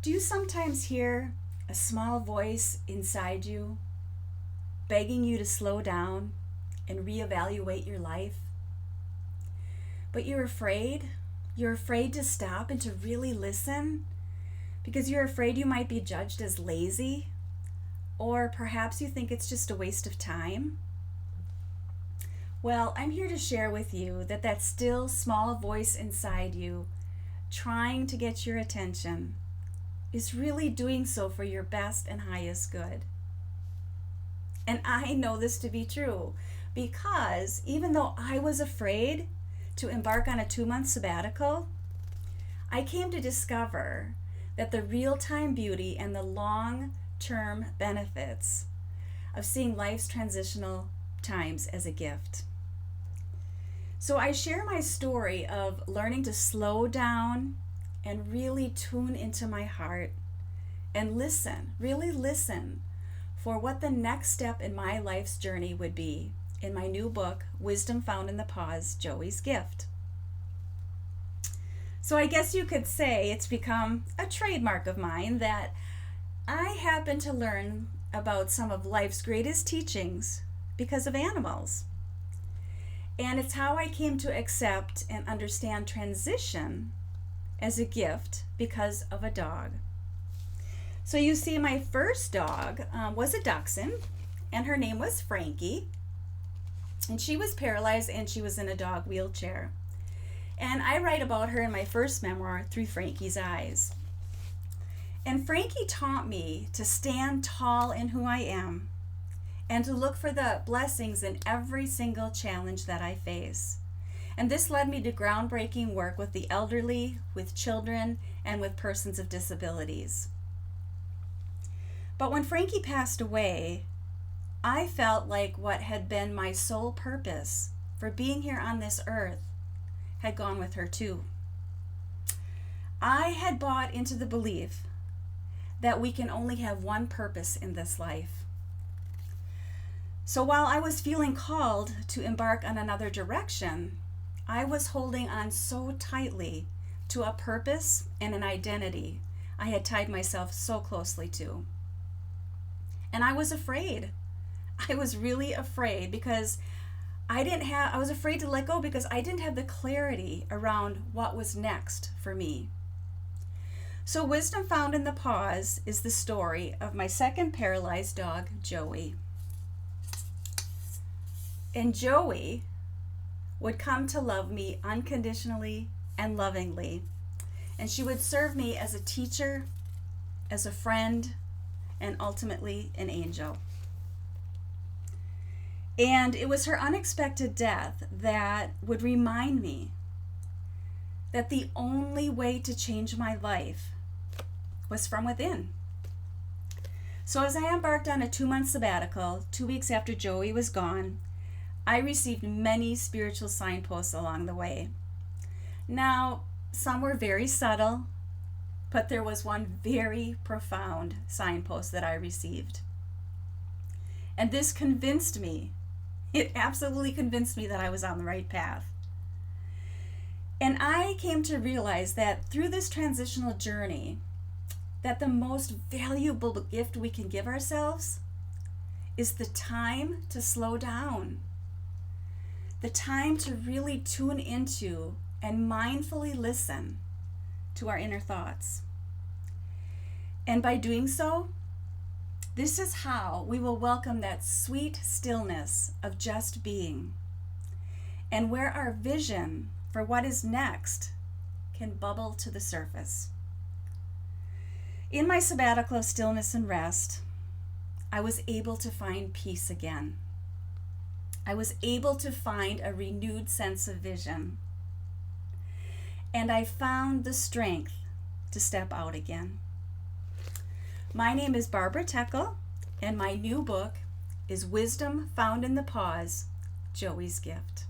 Do you sometimes hear a small voice inside you begging you to slow down and reevaluate your life? But you're afraid. You're afraid to stop and to really listen because you're afraid you might be judged as lazy, or perhaps you think it's just a waste of time. Well, I'm here to share with you that that still small voice inside you trying to get your attention is really doing so for your best and highest good. And I know this to be true because even though I was afraid to embark on a 2-month sabbatical, I came to discover that the real-time beauty and the long-term benefits of seeing life's transitional times as a gift. So I share my story of learning to slow down and really tune into my heart and listen, really listen for what the next step in my life's journey would be in my new book, Wisdom Found in the Pause, Joie's Gift. So I guess you could say it's become a trademark of mine that I happen to learn about some of life's greatest teachings because of animals. And it's how I came to accept and understand transition as a gift because of a dog. So you see, my first dog was a dachshund, and her name was Frankie. And she was paralyzed and she was in a dog wheelchair. And I write about her in my first memoir, Through Frankie's Eyes. And Frankie taught me to stand tall in who I am and to look for the blessings in every single challenge that I face. And this led me to groundbreaking work with the elderly, with children, and with persons of disabilities. But when Frankie passed away, I felt like what had been my sole purpose for being here on this earth had gone with her too. I had bought into the belief that we can only have one purpose in this life. So while I was feeling called to embark on another direction, I was holding on so tightly to a purpose and an identity I had tied myself so closely to. And I was afraid. I was really afraid because I was afraid to let go because I didn't have the clarity around what was next for me. So Wisdom Found in the Pause is the story of my second paralyzed dog, Joie. And Joie would come to love me unconditionally and lovingly. And she would serve me as a teacher, as a friend, and ultimately an angel. And it was her unexpected death that would remind me that the only way to change my life was from within. So as I embarked on a 2-month sabbatical, 2 weeks after Joie was gone, I received many spiritual signposts along the way. Now, some were very subtle, but there was one very profound signpost that I received. And this convinced me, it absolutely convinced me that I was on the right path. And I came to realize that through this transitional journey, that the most valuable gift we can give ourselves is the time to slow down. The time to really tune into and mindfully listen to our inner thoughts. And by doing so, this is how we will welcome that sweet stillness of just being, and where our vision for what is next can bubble to the surface. In my sabbatical of stillness and rest, I was able to find peace again. I was able to find a renewed sense of vision. And I found the strength to step out again. My name is Barbara Techel, and my new book is Wisdom Found in the Pause, Joie's Gift.